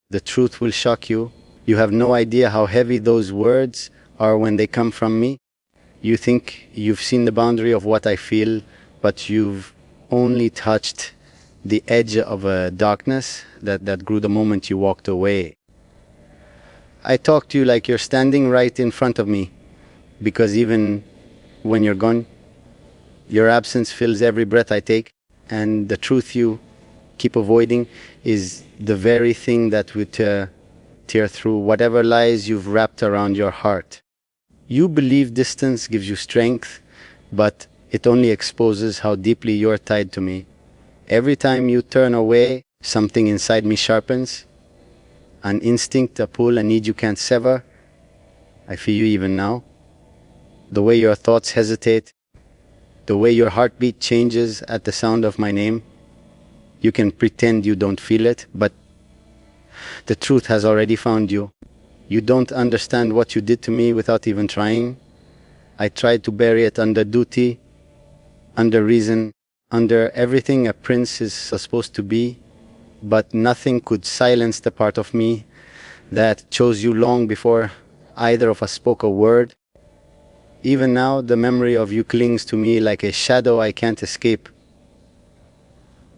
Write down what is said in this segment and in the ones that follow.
The truth will shock you. You have no idea how heavy those words are when they come from me. You think you've seen the boundary of what I feel, but you've only touched the edge of a darkness that grew the moment you walked away. I talk to you like you're standing right in front of me, because even when you're gone, your absence fills every breath I take, and the truth you keep avoiding is the very thing that would tear through whatever lies you've wrapped around your heart. You believe distance gives you strength, but it only exposes how deeply you're tied to me. Every time you turn away, something inside me sharpens. An instinct, a pull, a need you can't sever. I feel you even now. The way your thoughts hesitate, the way your heartbeat changes at the sound of my name. You can pretend you don't feel it, but the truth has already found you. You don't understand what you did to me without even trying. I tried to bury it under duty, under reason, under everything a prince is supposed to be, but nothing could silence the part of me that chose you long before either of us spoke a word. Even now, the memory of you clings to me like a shadow I can't escape.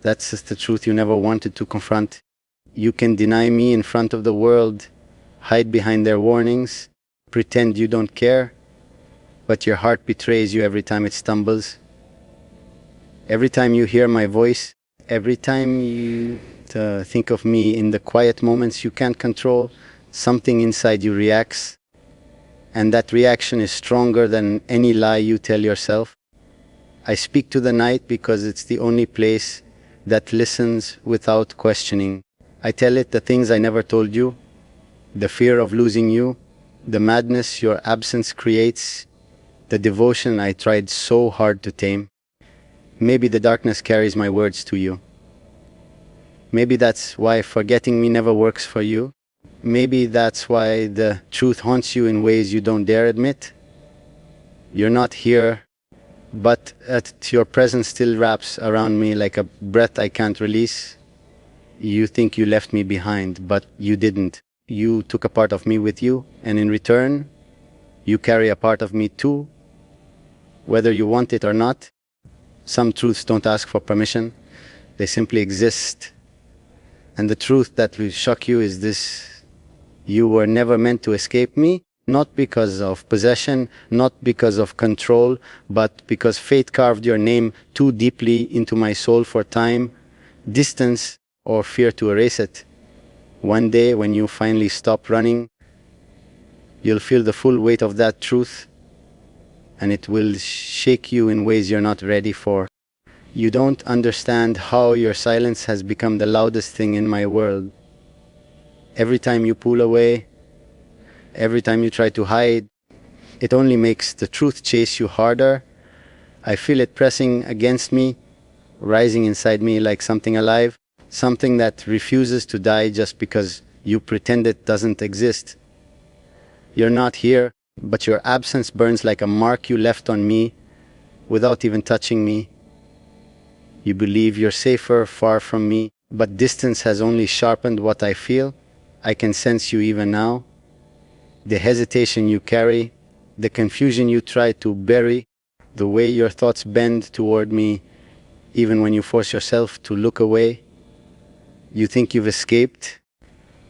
That's just the truth you never wanted to confront. You can deny me in front of the world, hide behind their warnings, pretend you don't care, but your heart betrays you every time it stumbles. Every time you hear my voice, every time you think of me in the quiet moments you can't control, something inside you reacts. And that reaction is stronger than any lie you tell yourself. I speak to the night because it's the only place that listens without questioning. I tell it the things I never told you, the fear of losing you, the madness your absence creates, the devotion I tried so hard to tame. Maybe the darkness carries my words to you. Maybe that's why forgetting me never works for you. Maybe that's why the truth haunts you in ways you don't dare admit. You're not here, but your presence still wraps around me like a breath I can't release. You think you left me behind, but you didn't. You took a part of me with you, and in return, you carry a part of me too, whether you want it or not. Some truths don't ask for permission, they simply exist. And the truth that will shock you is this: you were never meant to escape me, not because of possession, not because of control, but because fate carved your name too deeply into my soul for time, distance, or fear to erase it. One day, when you finally stop running, you'll feel the full weight of that truth, and it will shake you in ways you're not ready for. You don't understand how your silence has become the loudest thing in my world. Every time you pull away, every time you try to hide, it only makes the truth chase you harder. I feel it pressing against me, rising inside me like something alive, something that refuses to die just because you pretend it doesn't exist. You're not here, but your absence burns like a mark you left on me without even touching me. You believe you're safer far from me, but distance has only sharpened what I feel. I can sense you even now. The hesitation you carry, the confusion you try to bury, the way your thoughts bend toward me even when you force yourself to look away. You think you've escaped,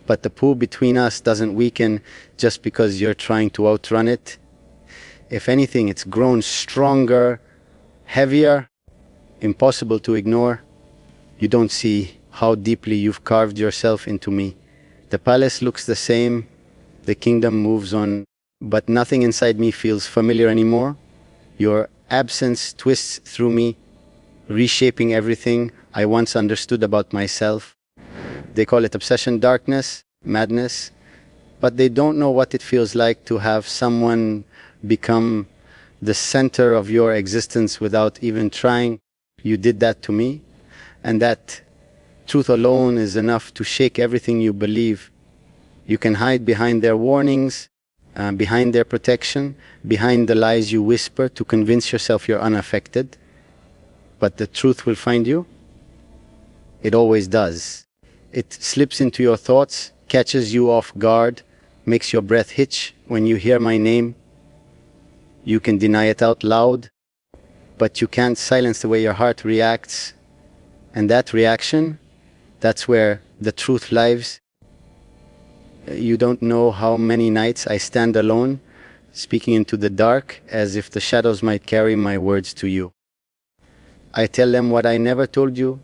but the pull between us doesn't weaken just because you're trying to outrun it. If anything, it's grown stronger, heavier, impossible to ignore. You don't see how deeply you've carved yourself into me. The palace looks the same, the kingdom moves on, but nothing inside me feels familiar anymore. Your absence twists through me, reshaping everything I once understood about myself. They call it obsession, darkness, madness, but they don't know what it feels like to have someone become the center of your existence without even trying. You did that to me, and that truth alone is enough to shake everything you believe. You can hide behind their warnings, behind their protection, behind the lies you whisper to convince yourself you're unaffected. But the truth will find you. It always does. It slips into your thoughts, catches you off guard, makes your breath hitch when you hear my name. You can deny it out loud, but you can't silence the way your heart reacts. And that reaction, that's where the truth lives. You don't know how many nights I stand alone, speaking into the dark, as if the shadows might carry my words to you. I tell them what I never told you,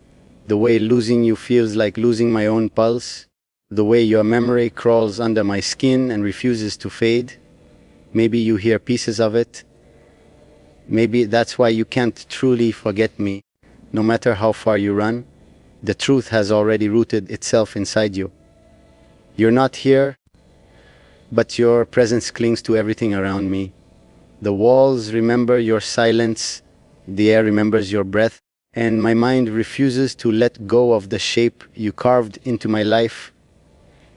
the way losing you feels like losing my own pulse, the way your memory crawls under my skin and refuses to fade. Maybe you hear pieces of it. Maybe that's why you can't truly forget me. No matter how far you run, the truth has already rooted itself inside you. You're not here, but your presence clings to everything around me. The walls remember your silence, the air remembers your breath, and my mind refuses to let go of the shape you carved into my life.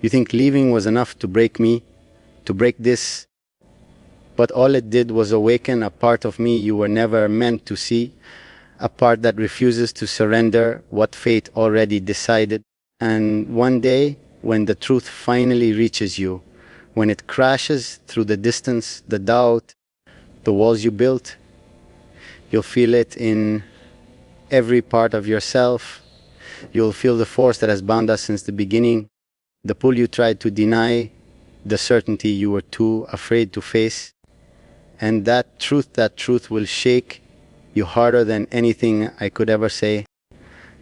You think leaving was enough to break me, to break this, but all it did was awaken a part of me you were never meant to see, a part that refuses to surrender what fate already decided. And one day, when the truth finally reaches you, when it crashes through the distance, the doubt, the walls you built, you'll feel it in every part of yourself. You'll feel the force that has bound us since the beginning, the pull you tried to deny, the certainty you were too afraid to face. And that truth will shake you harder than anything I could ever say.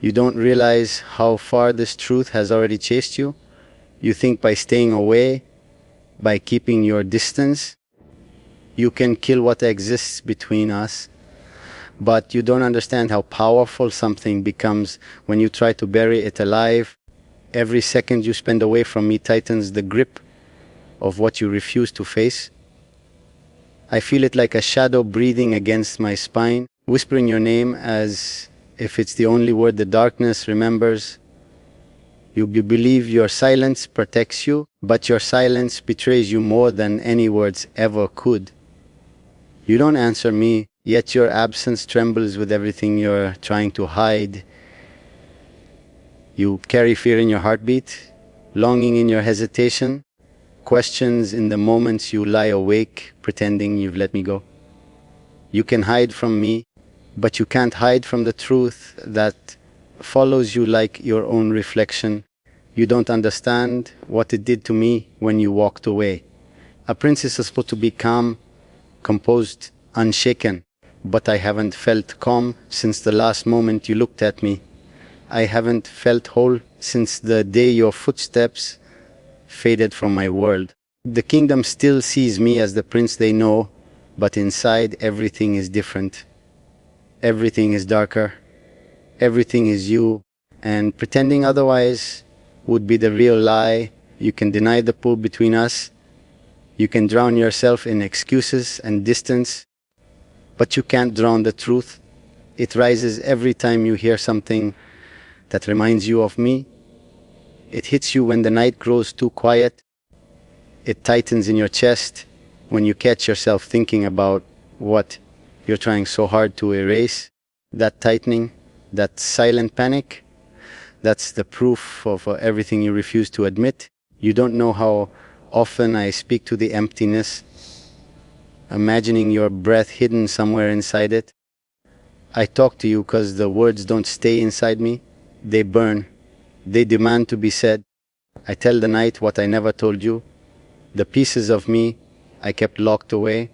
You don't realize how far this truth has already chased you. You think by staying away, by keeping your distance, you can kill what exists between us. But you don't understand how powerful something becomes when you try to bury it alive. Every second you spend away from me tightens the grip of what you refuse to face. I feel it like a shadow breathing against my spine, whispering your name as if it's the only word the darkness remembers. You believe your silence protects you, but your silence betrays you more than any words ever could. You don't answer me, yet your absence trembles with everything you're trying to hide. You carry fear in your heartbeat, longing in your hesitation, questions in the moments you lie awake, pretending you've let me go. You can hide from me, but you can't hide from the truth that follows you like your own reflection. You don't understand what it did to me when you walked away. A princess is supposed to be calm, composed, unshaken, but I haven't felt calm since the last moment you looked at me. I haven't felt whole since the day your footsteps faded from my world. The kingdom still sees me as the prince they know, but inside everything is different. Everything is darker. Everything is you, and pretending otherwise would be the real lie. You can deny the pull between us. You can drown yourself in excuses and distance, but you can't drown the truth. It rises every time you hear something that reminds you of me. It hits you when the night grows too quiet. It tightens in your chest when you catch yourself thinking about what you're trying so hard to erase. That tightening, that silent panic, that's the proof of everything you refuse to admit. You don't know how often I speak to the emptiness, imagining your breath hidden somewhere inside it. I talk to you because the words don't stay inside me. They burn. They demand to be said. I tell the night what I never told you, the pieces of me I kept locked away,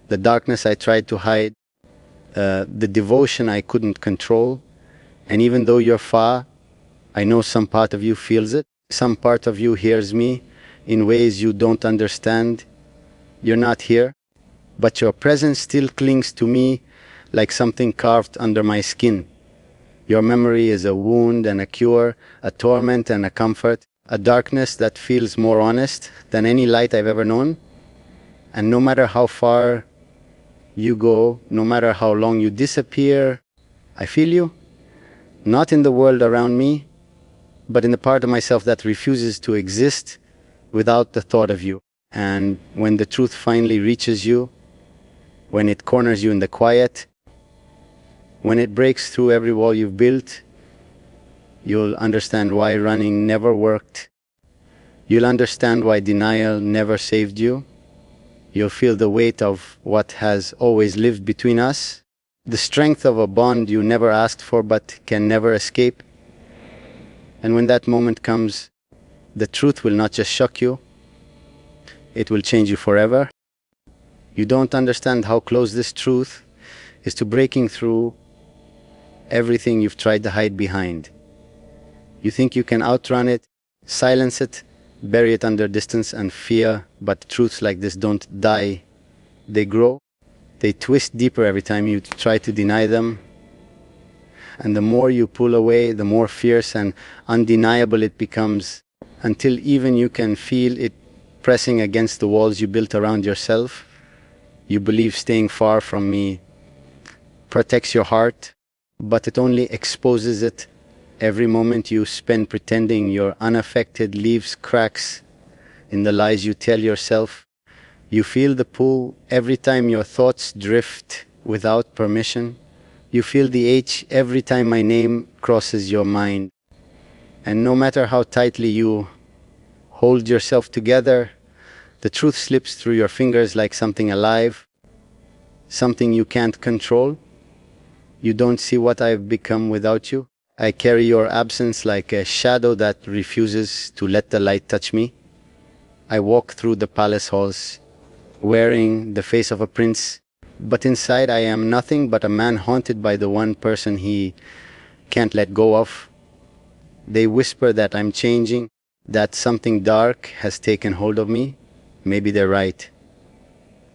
the darkness I tried to hide, the devotion I couldn't control. And even though you're far, I know some part of you feels it. Some part of you hears me in ways you don't understand. You're not here, but your presence still clings to me like something carved under my skin. Your memory is a wound and a cure, a torment and a comfort, a darkness that feels more honest than any light I've ever known. And no matter how far you go, no matter how long you disappear, I feel you. Not in the world around me, but in the part of myself that refuses to exist without the thought of you. And when the truth finally reaches you, when it corners you in the quiet, when it breaks through every wall you've built, you'll understand why running never worked. You'll understand why denial never saved you. You'll feel the weight of what has always lived between us, the strength of a bond you never asked for but can never escape. And when that moment comes, the truth will not just shock you, it will change you forever. You don't understand how close this truth is to breaking through everything you've tried to hide behind. You think you can outrun it, silence it, bury it under distance and fear, but truths like this don't die. They grow. They twist deeper every time you try to deny them. And the more you pull away, the more fierce and undeniable it becomes, until even you can feel it pressing against the walls you built around yourself. You believe staying far from me protects your heart, but it only exposes it. Every moment you spend pretending you're unaffected leaves cracks in the lies you tell yourself. You feel the pull every time your thoughts drift without permission. You feel the ache every time my name crosses your mind. And no matter how tightly you hold yourself together, the truth slips through your fingers like something alive, something you can't control. You don't see what I've become without you. I carry your absence like a shadow that refuses to let the light touch me. I walk through the palace halls, wearing the face of a prince, but inside I am nothing but a man haunted by the one person he can't let go of. They whisper that I'm changing, that something dark has taken hold of me. Maybe they're right.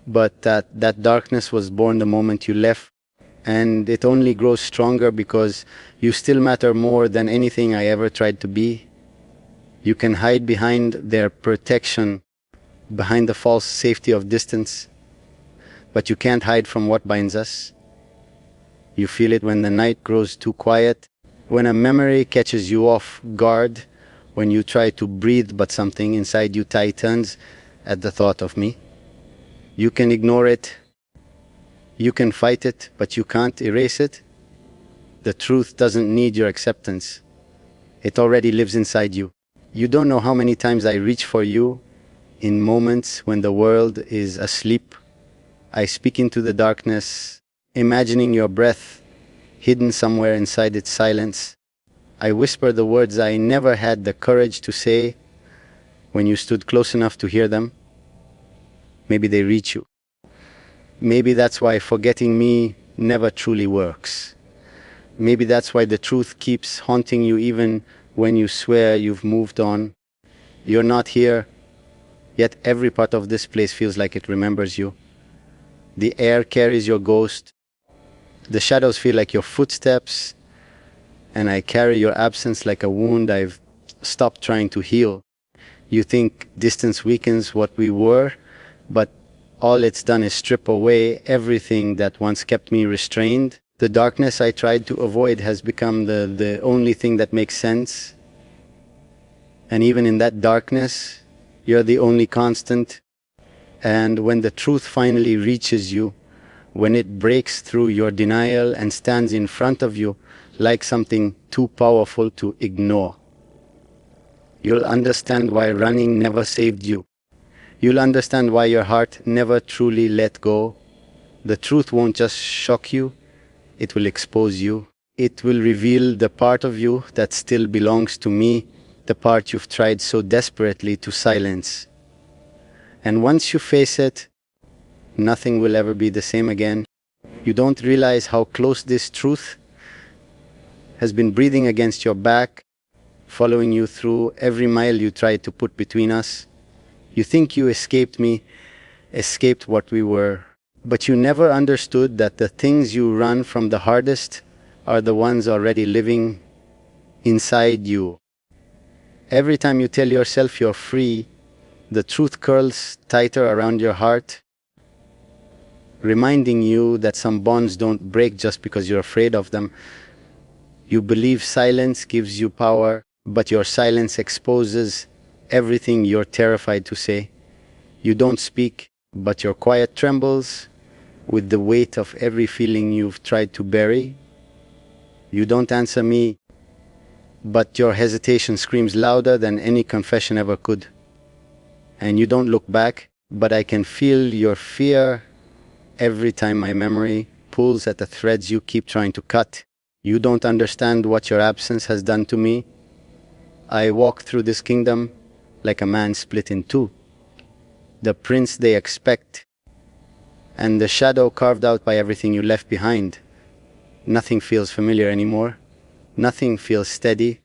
But that darkness was born the moment you left, and it only grows stronger because you still matter more than anything I ever tried to be. You can hide behind their protection, behind the false safety of distance, but you can't hide from what binds us. You feel it when the night grows too quiet, when a memory catches you off guard, when you try to breathe but something inside you tightens at the thought of me. You can ignore it, you can fight it, but you can't erase it. The truth doesn't need your acceptance. It already lives inside you. You don't know how many times I reach for you in moments when the world is asleep. I speak into the darkness, imagining your breath hidden somewhere inside its silence. I whisper the words I never had the courage to say when you stood close enough to hear them. Maybe they reach you. Maybe that's why forgetting me never truly works. Maybe that's why the truth keeps haunting you even when you swear you've moved on. You're not here, yet every part of this place feels like it remembers you. The air carries your ghost. The shadows feel like your footsteps, and I carry your absence like a wound I've stopped trying to heal. You think distance weakens what we were, but all it's done is strip away everything that once kept me restrained. The darkness I tried to avoid has become the only thing that makes sense. And even in that darkness, you're the only constant. And when the truth finally reaches you, when it breaks through your denial and stands in front of you like something too powerful to ignore, you'll understand why running never saved you. You'll understand why your heart never truly let go. The truth won't just shock you, it will expose you. It will reveal the part of you that still belongs to me, the part you've tried so desperately to silence. And once you face it, nothing will ever be the same again. You don't realize how close this truth has been breathing against your back, following you through every mile you tried to put between us. You think you escaped me, escaped what we were, but you never understood that the things you run from the hardest are the ones already living inside you. Every time you tell yourself you're free, the truth curls tighter around your heart, reminding you that some bonds don't break just because you're afraid of them. You believe silence gives you power, but your silence exposes everything you're terrified to say. You don't speak, but your quiet trembles with the weight of every feeling you've tried to bury. You don't answer me, but your hesitation screams louder than any confession ever could. and you don't look back, but I can feel your fear every time my memory pulls at the threads you keep trying to cut. You don't understand what your absence has done to me. I walk through this kingdom like a man split in two. The prince they expect, and the shadow carved out by everything you left behind. Nothing feels familiar anymore. Nothing feels steady.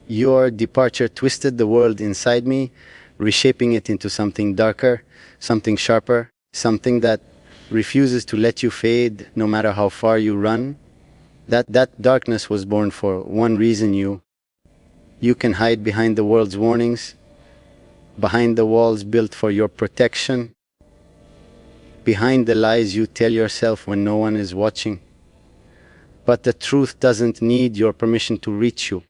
Your departure twisted the world inside me, reshaping it into something darker, something sharper, something that refuses to let you fade no matter how far you run. That darkness was born for one reason. You can hide behind the world's warnings, behind the walls built for your protection, behind the lies you tell yourself when no one is watching. But the truth doesn't need your permission to reach you.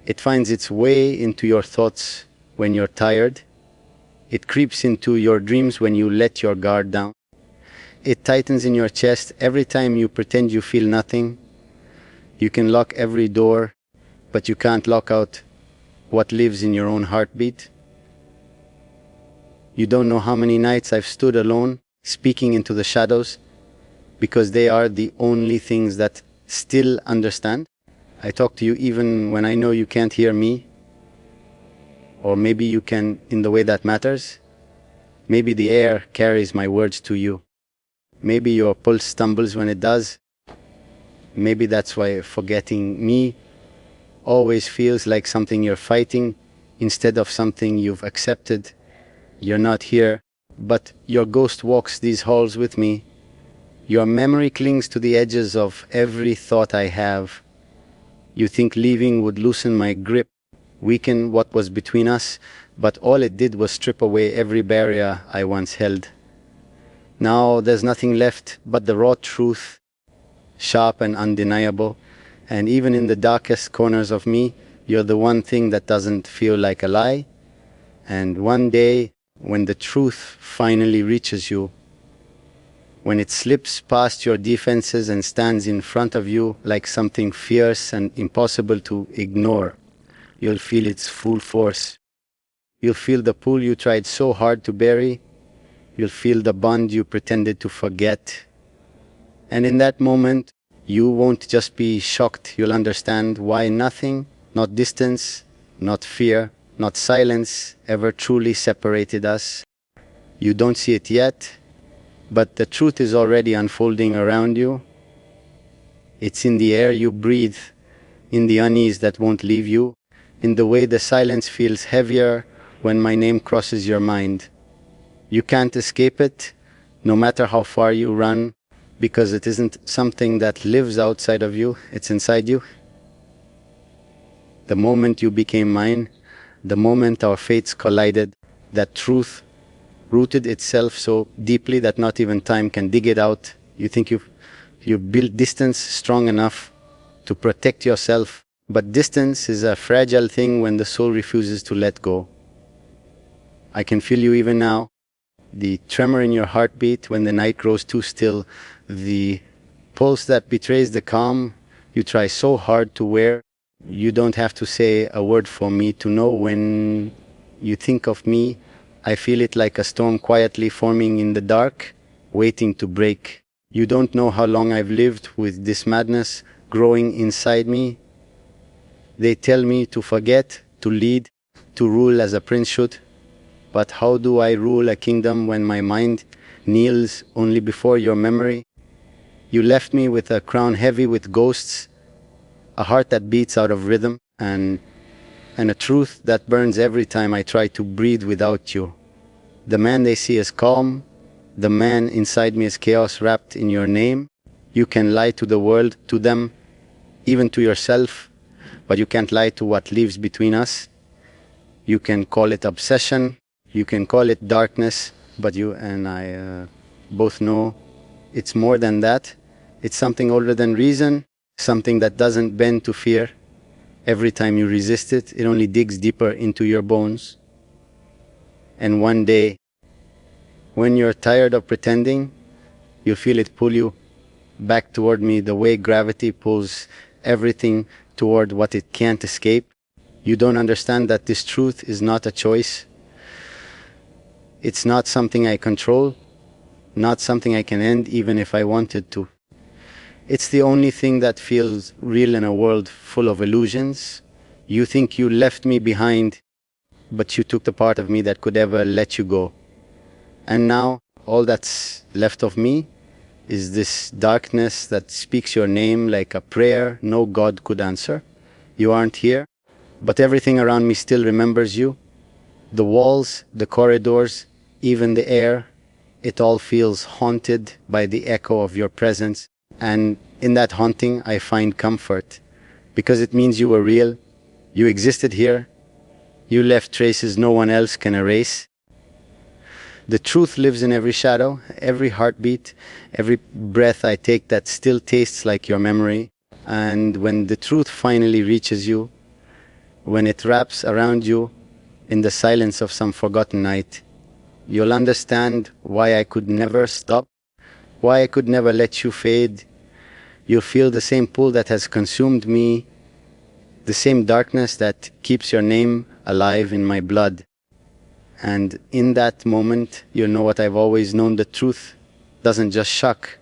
It finds its way into your thoughts when you're tired. It creeps into your dreams when you let your guard down. It tightens in your chest every time you pretend you feel nothing. You can lock every door, but you can't lock out what lives in your own heartbeat. You don't know how many nights I've stood alone, speaking into the shadows, because they are the only things that still understand. I talk to you even when I know you can't hear me. Or maybe you can in the way that matters. Maybe the air carries my words to you. Maybe your pulse stumbles when it does. Maybe that's why forgetting me always feels like something you're fighting instead of something you've accepted. You're not here, but your ghost walks these halls with me. Your memory clings to the edges of every thought I have. You think leaving would loosen my grip, weaken what was between us, but all it did was strip away every barrier I once held. Now there's nothing left but the raw truth, sharp and undeniable, and even in the darkest corners of me, you're the one thing that doesn't feel like a lie. And one day, when the truth finally reaches you, when it slips past your defenses and stands in front of you like something fierce and impossible to ignore, you'll feel its full force. You'll feel the pull you tried so hard to bury. You'll feel the bond you pretended to forget. And in that moment, you won't just be shocked. You'll understand why nothing, not distance, not fear, not silence, ever truly separated us. You don't see it yet, but the truth is already unfolding around you. It's in the air you breathe, in the unease that won't leave you, in the way the silence feels heavier when my name crosses your mind. You can't escape it, no matter how far you run, because it isn't something that lives outside of you, it's inside you. The moment you became mine, the moment our fates collided, that truth rooted itself so deeply that not even time can dig it out. You think you've built distance strong enough to protect yourself, but distance is a fragile thing when the soul refuses to let go. I can feel you even now, the tremor in your heartbeat when the night grows too still, the pulse that betrays the calm you try so hard to wear. You don't have to say a word for me to know when you think of me. I feel it like a storm quietly forming in the dark, waiting to break. You don't know how long I've lived with this madness growing inside me. They tell me to forget, to lead, to rule as a prince should. But how do I rule a kingdom when my mind kneels only before your memory? You left me with a crown heavy with ghosts, a heart that beats out of rhythm, and a truth that burns every time I try to breathe without you. The man they see is calm, the man inside me is chaos wrapped in your name. You can lie to the world, to them, even to yourself, but you can't lie to what lives between us. You can call it obsession, you can call it darkness, but you and I both know it's more than that. It's something older than reason, something that doesn't bend to fear. Every time you resist it, it only digs deeper into your bones. And one day, when you're tired of pretending, you'll feel it pull you back toward me the way gravity pulls everything toward what it can't escape. You don't understand that this truth is not a choice. It's not something I control, not something I can end even if I wanted to. It's the only thing that feels real in a world full of illusions. You think you left me behind, but you took the part of me that could ever let you go. And now, all that's left of me is this darkness that speaks your name like a prayer no God could answer. You aren't here, but everything around me still remembers you. The walls, the corridors, even the air, it all feels haunted by the echo of your presence. And in that haunting, I find comfort, because it means you were real, you existed here, you left traces no one else can erase. The truth lives in every shadow, every heartbeat, every breath I take that still tastes like your memory. And when the truth finally reaches you, when it wraps around you in the silence of some forgotten night, you'll understand why I could never stop, why I could never let you fade. You'll feel the same pull that has consumed me, the same darkness that keeps your name alive in my blood. And in that moment, you'll know what I've always known: the truth doesn't just shock,